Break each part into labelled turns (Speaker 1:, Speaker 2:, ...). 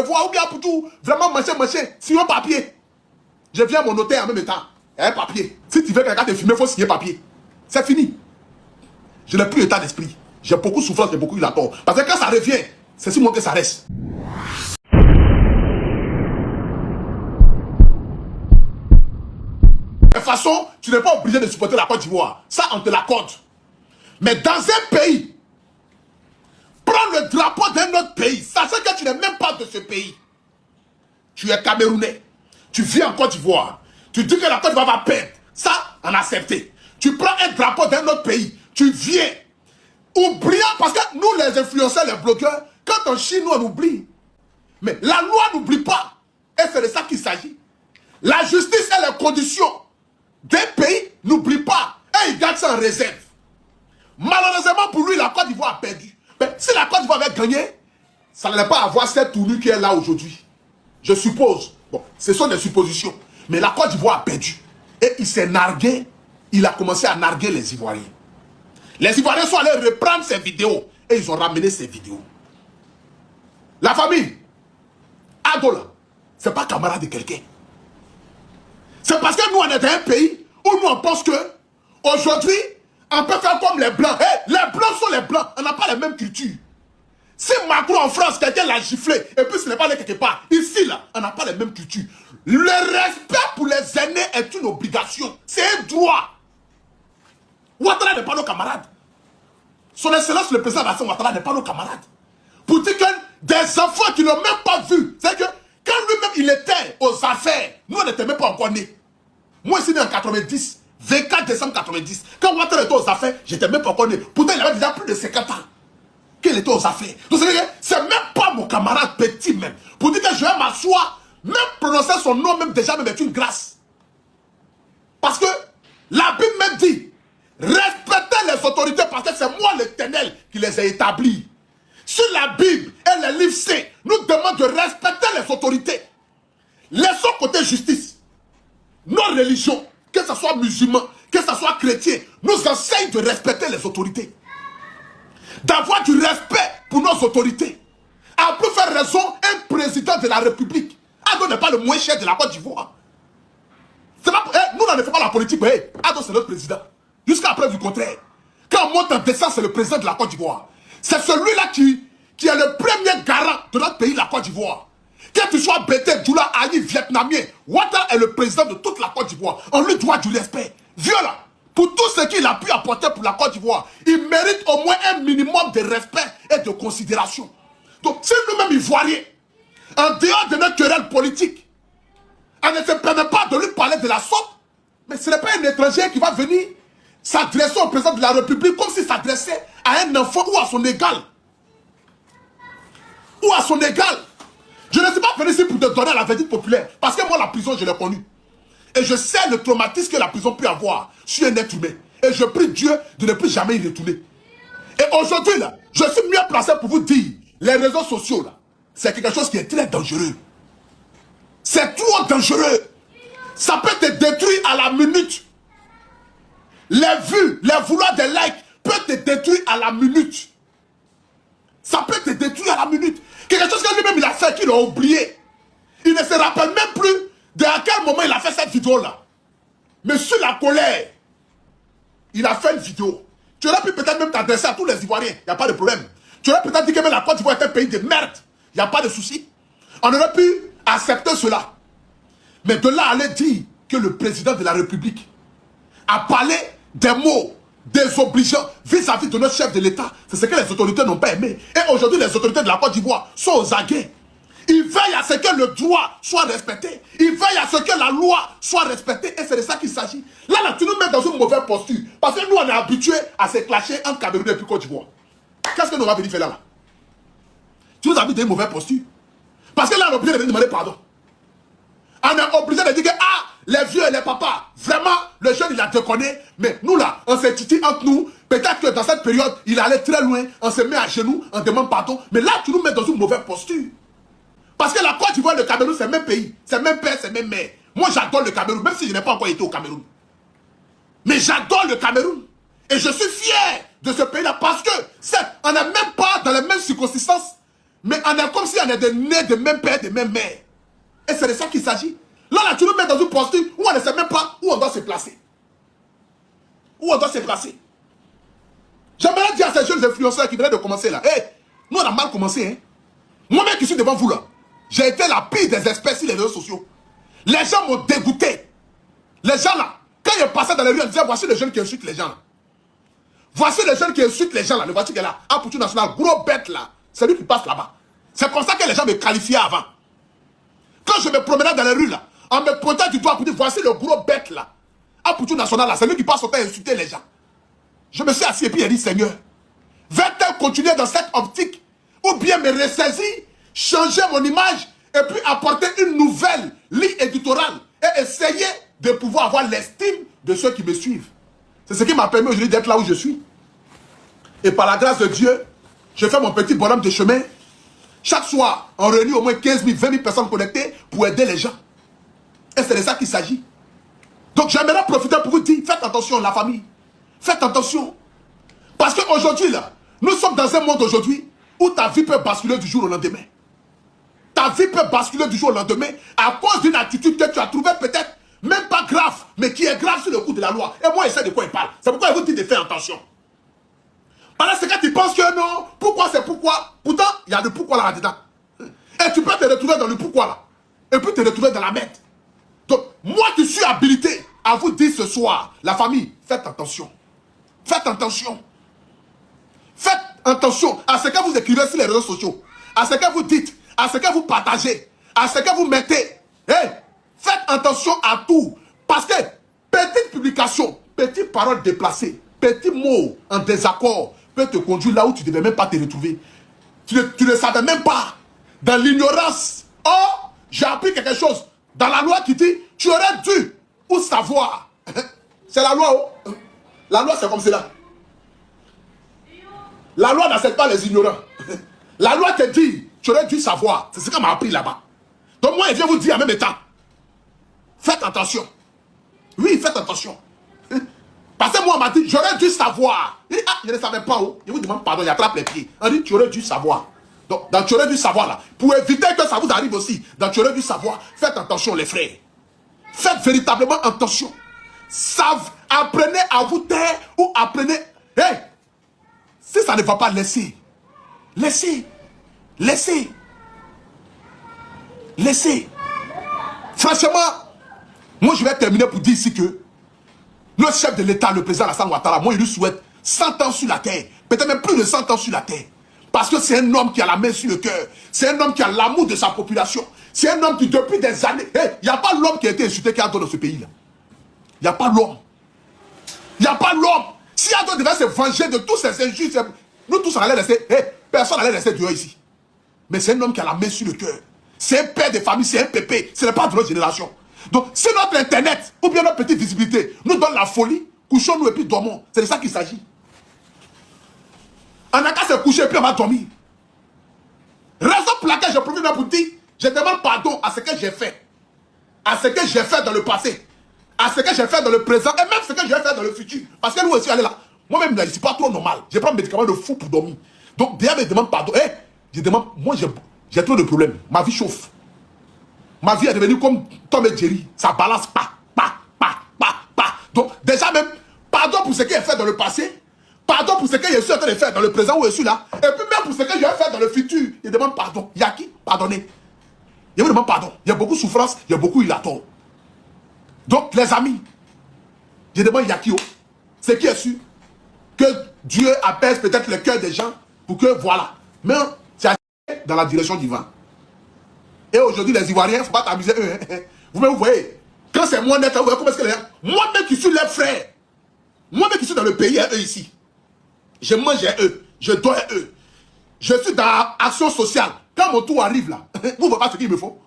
Speaker 1: me voir, ou bien pour tout, vraiment machin, signer papier. Je viens à mon notaire en même temps. Un papier. Si tu veux quelqu'un te filmer, il faut signer papier. C'est fini. Je n'ai plus l'état d'esprit. J'ai beaucoup de souffrance, j'ai beaucoup eu la tort. Parce que quand ça revient, c'est sur moi que ça reste. De toute façon, tu n'es pas obligé de supporter la Côte d'Ivoire. Ça, on te l'accorde. Mais dans un pays, prends le drapeau d'un autre pays, sachant que tu n'es même pas de ce pays. Tu es Camerounais. Tu vis en Côte d'Ivoire. Tu dis que la Côte d'Ivoire va perdre. Ça, on a accepté. Tu prends un drapeau d'un autre pays. Tu viens. Oubliant, parce que nous, les influenceurs, les blogueurs, quand on chie, nous, on oublie. Mais la loi n'oublie pas. Et c'est de ça qu'il s'agit. La justice et les conditions d'un pays n'oublie pas. Et il garde ça en réserve. Malheureusement pour lui, la Côte d'Ivoire a perdu. Mais si la Côte d'Ivoire avait gagné, ça n'allait pas avoir cette tournure qui est là aujourd'hui. Je suppose. Bon, ce sont des suppositions. Mais la Côte d'Ivoire a perdu. Et il s'est nargué. Il a commencé à narguer les Ivoiriens. Les Ivoiriens sont allés reprendre ces vidéos. Et ils ont ramené ces vidéos. La famille, Adola, c'est pas camarade de quelqu'un. C'est parce que nous, on est dans un pays où nous, on pense que aujourd'hui, on peut faire comme les Blancs. Hey, les Blancs sont les Blancs. On n'a pas la même culture. Si Macron en France, quelqu'un l'a giflé, et puis ce n'est pas allé quelque part, ici, là, on n'a pas la même culture. Le respect pour les aînés est une obligation. C'est un droit. Ouattara n'est pas nos camarades. Son Excellence, le président Alassane Ouattara n'est pas nos camarades. Pour dire que des enfants qui n'ont même pas vu, c'est que quand lui-même il était aux affaires, nous on n'était même pas encore nés. Moi, je suis né en 90, 24 décembre 90. Quand Ouattara était aux affaires, j'étais même pas encore né. Pourtant, il avait déjà plus de 50 ans qu'il était aux affaires. Donc, c'est même pas mon camarade petit même. Pour dire que je vais m'asseoir, même prononcer son nom, même déjà, même est une grâce. Parce que la Bible me dit, respectez les autorités parce que c'est moi l'Éternel qui les ai établis. Sur la Bible et les livres saints nous demandent de respecter les autorités. Laissons côté justice. Nos religions, que ce soit musulman, que ce soit chrétien, nous enseignent de respecter les autorités. D'avoir du respect pour nos autorités. À plus faire raison, un président de la République. Ado n'est pas le moins cher de la Côte d'Ivoire. Nous, on ne fait pas la politique, mais Ado c'est notre président. Jusqu'à preuve du contraire. Quand on monte en descente, c'est le président de la Côte d'Ivoire. C'est celui-là qui est le premier garant de notre pays, la Côte d'Ivoire. Que tu sois Bété, Djoula, Aïe, Vietnamien, Ouattara est le président de toute la Côte d'Ivoire. On lui doit du respect. Viola, pour tout ce qu'il a pu apporter pour la Côte d'Ivoire, il mérite au moins un minimum de respect et de considération. Donc, si nous-mêmes Ivoiriens, en dehors de notre querelle politique, on ne se permet pas de lui parler de la sorte, mais ce n'est pas un étranger qui va venir s'adresser au président de la République comme s'il s'adressait à un enfant ou à son égal. Ou à son égal. Je ne suis pas venu ici pour te donner la verdict populaire. Parce que moi, la prison, je l'ai connue. Et je sais le traumatisme que la prison peut avoir sur un être humain. Et je prie Dieu de ne plus jamais y retourner. Et aujourd'hui, là, je suis mieux placé pour vous dire, les réseaux sociaux, là, c'est quelque chose qui est très dangereux. C'est trop dangereux. Ça peut te détruire à la minute. Les vues, les vouloirs des likes peuvent te détruire à la minute. Ça peut te détruire à la minute. Quelque chose que lui-même il a fait qu'il a oublié. Il ne se rappelle même plus de à quel moment il a fait cette vidéo-là. Mais sur la colère, il a fait une vidéo. Tu aurais pu peut-être même t'adresser à tous les Ivoiriens. Il n'y a pas de problème. Tu aurais peut-être dit que même la Côte d'Ivoire est un pays de merde. Il n'y a pas de souci. On aurait pu accepter cela. Mais de là à aller dire que le président de la République a parlé des mots désobligeants vis-à-vis de notre chef de l'État, c'est ce que les autorités n'ont pas aimé. Et aujourd'hui, les autorités de la Côte d'Ivoire sont aux aguets. Ils veillent à ce que le droit soit respecté. Ils veillent à ce que la loi soit respectée. Et c'est de ça qu'il s'agit. Là, tu nous mets dans une mauvaise posture. Parce que nous, on est habitués à se clasher entre Cameroun et Côte d'Ivoire. Qu'est-ce que nous va venir faire là? Tu nous as mis dans une mauvaise posture. Parce que là, on est obligé de venir demander pardon. On est obligé de dire que, ah, les vieux et les papas, vraiment, le jeune, il a déconné. Mais nous, là, on s'est titillé entre nous. Peut-être que dans cette période, il allait très loin. On se met à genoux, on demande pardon. Mais là, tu nous mets dans une mauvaise posture. Parce que la Côte d'Ivoire et le Cameroun, c'est le même pays. C'est le même père, c'est le même mère. Moi, j'adore le Cameroun, même si je n'ai pas encore été au Cameroun. Mais j'adore le Cameroun. Et je suis fier de ce pays-là parce que, certes, on n'est même pas dans les mêmes circonstances Mais on est comme si on est des nés de même père, de même mère. Et c'est de ça qu'il s'agit. Là, tu nous mets dans une posture où on ne sait même pas où on doit se placer. Où on doit se placer. J'aimerais dire à ces jeunes influenceurs qui venaient de commencer là, hey, nous on a mal commencé. Hein. Moi-même qui suis devant vous là, j'ai été la pire des espèces sur les réseaux sociaux. Les gens m'ont dégoûté. Les gens là, quand ils passaient dans les rues, ils disaient voici les jeunes qui insultent les gens là. Voici les jeunes qui insultent les gens là. Le voici qui est là, un Poutou national, gros bête là. C'est lui qui passe là-bas. C'est comme ça que les gens me qualifiaient avant. Quand je me promenais dans les rues là, on me pointait du doigt pour dire voici le gros bête là. Un Poutou national là, c'est lui qui passe au temps à insulter les gens. Je me suis assis et puis j'ai dit Seigneur, vais-tu continuer dans cette optique ou bien me ressaisir, changer mon image et puis apporter une nouvelle ligne éditoriale et essayer de pouvoir avoir l'estime de ceux qui me suivent. C'est ce qui m'a permis aujourd'hui d'être là où je suis. Et par la grâce de Dieu, je fais mon petit bonhomme de chemin. Chaque soir, on réunit au moins 15 000, 20 000 personnes connectées pour aider les gens. Et c'est de ça qu'il s'agit. Donc j'aimerais profiter pour vous dire, faites attention la famille. Faites attention. Parce qu'aujourd'hui, là, nous sommes dans un monde aujourd'hui où ta vie peut basculer du jour au lendemain. Ta vie peut basculer du jour au lendemain à cause d'une attitude que tu as trouvée peut-être même pas grave, mais qui est grave sur le coup de la loi. Et moi, je sais de quoi il parle. C'est pourquoi il vous dit de faire attention. Parce que quand tu penses que non, pourquoi c'est pourquoi, pourtant, il y a le pourquoi là-dedans. Et tu peux te retrouver dans le pourquoi là. Et puis te retrouver dans la merde. Donc, moi qui suis habilité à vous dire ce soir, la famille, faites attention. Faites attention. Faites attention à ce que vous écrivez sur les réseaux sociaux, à ce que vous dites, à ce que vous partagez, à ce que vous mettez. Hey, faites attention à tout. Parce que petite publication, petite parole déplacée, petit mot en désaccord peut te conduire là où tu ne devais même pas te retrouver. Tu ne savais même pas. Dans l'ignorance. Oh, j'ai appris quelque chose. Dans la loi qui dit, tu aurais dû ou savoir. C'est la loi. Oh. La loi, c'est comme cela. La loi n'accepte pas les ignorants. La loi te dit, tu aurais dû savoir. C'est ce qu'on m'a appris là-bas. Donc moi, je viens vous dire en même temps, faites attention. Oui, faites attention. Parce que moi, on m'a dit, j'aurais dû savoir. Il dit, ah, je ne savais pas où. Je vous demande pardon, il attrape les pieds. On dit, tu aurais dû savoir. Donc, dans tu aurais dû savoir là, pour éviter que ça vous arrive aussi, dans tu aurais dû savoir, faites attention les frères. Faites véritablement attention. Apprenez à vous taire ou apprenez. Hey, si ça ne va pas, laissez. Laissez. Laissez. Laissez. Franchement, moi je vais terminer pour dire ici que le chef de l'État, le président Alassane Ouattara, moi il lui souhaite 100 ans sur la terre. Peut-être même plus de 100 ans sur la terre. Parce que c'est un homme qui a la main sur le cœur. C'est un homme qui a l'amour de sa population. C'est un homme qui, depuis des années... Il n'y a pas l'homme qui a été insulté qui a dans ce pays-là. Il n'y a pas l'homme. Il n'y a pas l'homme. Si Ado devait se venger de tous ces injustes, nous tous on allait rester... personne n'allait rester dehors ici. Mais c'est un homme qui a la main sur le cœur. C'est un père de famille, c'est un pépé. Ce n'est pas de notre génération. Donc, si notre Internet, ou bien notre petite visibilité, nous donne la folie, couchons-nous et puis dormons. C'est de ça qu'il s'agit. On n'a qu'à se coucher et puis on va dormir. Raison pour laquelle je profite pour dire, je demande pardon à ce que j'ai fait. À ce que j'ai fait dans le passé. À ce que j'ai fait dans le présent. Et même ce que je vais faire dans le futur. Parce que nous aussi, allez là. Moi-même, je ne suis pas trop normal. Je prends un médicament de fou pour dormir. Donc, déjà, je demande pardon. Je demande, moi, j'ai trop de problèmes. Ma vie chauffe. Ma vie est devenue comme Tom et Jerry. Ça balance pas. Donc, déjà même, pardon pour ce que j'ai fait dans le passé. Pardon pour ce que je suis en train de faire dans le présent où je suis là. Et puis même pour ce que je vais faire dans le futur. Je demande pardon. Il y a qui? Pardonnez. Je vous demande pardon. Il y a beaucoup de souffrance. Il y a beaucoup de tort. Donc les amis, je demande Yakio. C'est qui est sûr que Dieu apaise peut-être le cœur des gens pour que voilà. Mais c'est dans la direction du vent. Et aujourd'hui les Ivoiriens, il ne faut pas t'amuser eux. Vous-même vous voyez. Quand c'est moi net, vous voyez comment est-ce que les gens. Moi-même qui suis les frères. Moi-même qui suis dans le pays, eux ici. Je mange eux, je dors eux. Je suis dans action sociale. Quand mon tour arrive là, vous ne voyez pas ce qu'il me faut.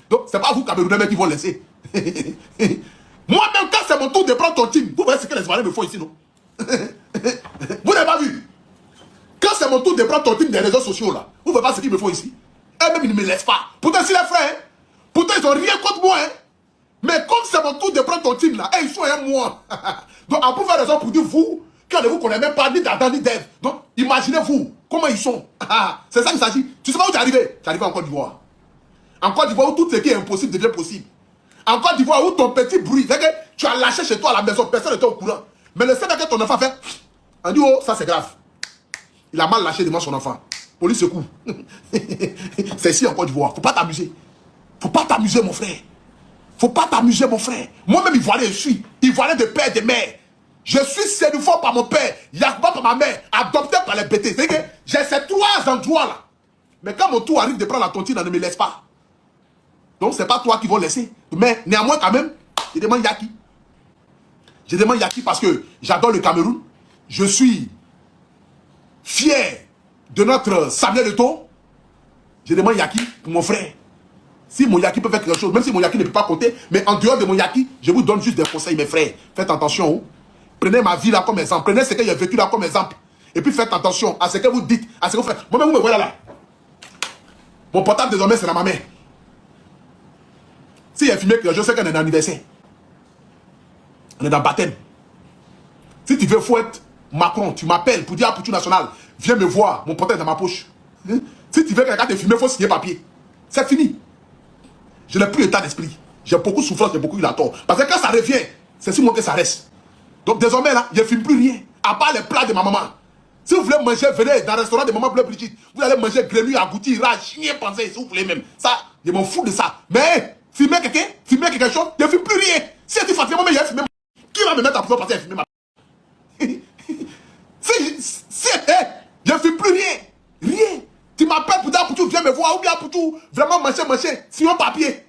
Speaker 1: Donc, ce n'est pas vous, Camerounais, qui vont laisser. Moi-même, quand c'est mon tour de prendre ton team, vous voyez ce que les Ivoiriens me font ici, non? Vous n'avez pas vu? Quand c'est mon tour de prendre ton team des réseaux sociaux là, vous ne voyez pas ce qu'ils me font ici? Eux-mêmes, ils ne me laissent pas. Pourtant, c'est les frères. Hein? Pourtant, ils n'ont rien contre moi. Hein? Mais comme c'est mon tour de prendre ton team là, ils sont un moi. Donc, à pour faire raison pour dire, vous, qui ne vous connaît même pas, ni d'Adam, ni d'Ève. Donc, imaginez-vous comment ils sont. C'est ça qu'il s'agit. Tu sais pas où tu es arrivé? Tu es arrivé en Côte d'Ivoire. En Côte d'Ivoire où tout ce qui est impossible devient possible. En Côte d'Ivoire où ton petit bruit, c'est que tu as lâché chez toi à la maison, personne n'était au courant. Mais le fait que ton enfant fait, on dit, oh, ça c'est grave. Il a mal lâché devant son enfant. Police secoue. C'est ici en Côte d'Ivoire. Faut pas t'amuser. Faut pas t'amuser, mon frère. Faut pas t'amuser, mon frère. Moi-même, Ivoirien, je suis. Ivoirien de père et de mère. Je suis Sénéfort par mon père, Yakuba par ma mère, adopté par les BT. C'est que j'ai ces trois endroits-là. Mais quand mon tour arrive de prendre la tontine, on ne me laisse pas. Donc, c'est pas toi qui vas laisser. Mais néanmoins, quand même, je demande Yaki. Je demande Yaki parce que j'adore le Cameroun. Je suis fier de notre Samuel Eto'o. Je demande Yaki pour mon frère. Si mon Yaki peut faire quelque chose, même si mon Yaki ne peut pas compter, mais en dehors de mon Yaki, je vous donne juste des conseils, mes frères. Faites attention. Oh. Prenez ma vie là comme exemple. Prenez ce que j'ai vécu là comme exemple. Et puis faites attention à ce que vous dites, à ce que vous faites. Moi-même, vous me voyez là. Mon portable désormais, c'est la ma mère. Si il y a filmé que je sais qu'on est dans l'anniversaire. On est dans le baptême. Si tu veux fouetter Macron, tu m'appelles pour dire à Poutou National, viens me voir, mon portable est dans ma poche. Si tu veux que quelqu'un te filme, il faut signer papier. C'est fini. Je n'ai plus l'état d'esprit. J'ai beaucoup de souffrance, j'ai beaucoup eu la tort. Parce que quand ça revient, c'est sur moi que ça reste. Donc désormais là, je ne filme plus rien. À part les plats de ma maman. Si vous voulez manger, venez dans le restaurant de maman Bleu Brigitte. Vous allez manger grenouille, agouti, rage, chien, pensez, si vous voulez même. Ça, je m'en fous de ça. Mais, filmer quelqu'un, filmer quelque chose, je ne filme plus rien. Si tu fatigué, moi, j'ai filmé ma... Qui va me mettre à prison parce que j'ai filmé ma... je ne filme plus rien. Rien. Tu m'appelles pour dire pour tout, viens me voir, ou bien pour tout, vraiment manger, sinon papier.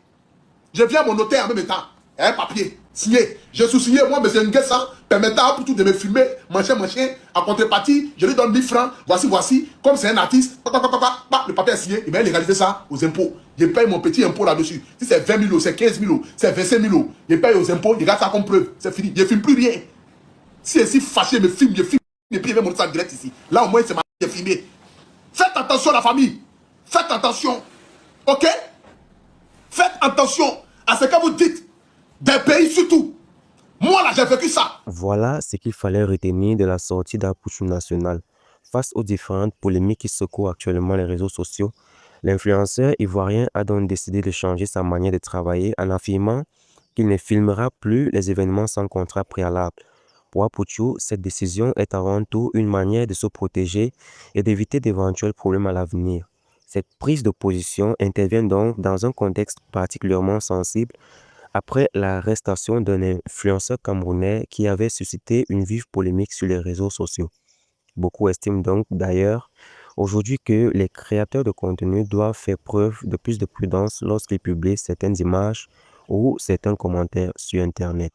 Speaker 1: Je viens à mon notaire en même temps. Un papier, signé. Je suis signé, moi, M. Nguessa, permettant pour tout de me filmer, machin, en contrepartie, je lui donne 1000 francs, voici, comme c'est un artiste, le papier est signé, il va légaliser ça aux impôts. Je paye mon petit impôt là-dessus. Si c'est 20 000 euros, c'est 15 000 euros, c'est 25 000 euros, je paye aux impôts, je garde ça comme preuve, c'est fini, je ne filme plus rien. Si elle est si fâché, me filme, et puis il va monter ça direct ici. Là, au moins, c'est ma fille qui est filmée. Faites attention, la famille. Faites attention. Ok? Faites attention à ce que vous dites. Des pays surtout. Moi, là, j'ai vécu ça.
Speaker 2: Voilà ce qu'il fallait retenir de la sortie d'Apouchou National. Face aux différentes polémiques qui secouent actuellement les réseaux sociaux, l'influenceur ivoirien a donc décidé de changer sa manière de travailler en affirmant qu'il ne filmera plus les événements sans contrat préalable. Pour Apouchou, cette décision est avant tout une manière de se protéger et d'éviter d'éventuels problèmes à l'avenir. Cette prise de position intervient donc dans un contexte particulièrement sensible après l'arrestation d'un influenceur camerounais qui avait suscité une vive polémique sur les réseaux sociaux. Beaucoup estiment donc d'ailleurs aujourd'hui que les créateurs de contenu doivent faire preuve de plus de prudence lorsqu'ils publient certaines images ou certains commentaires sur Internet.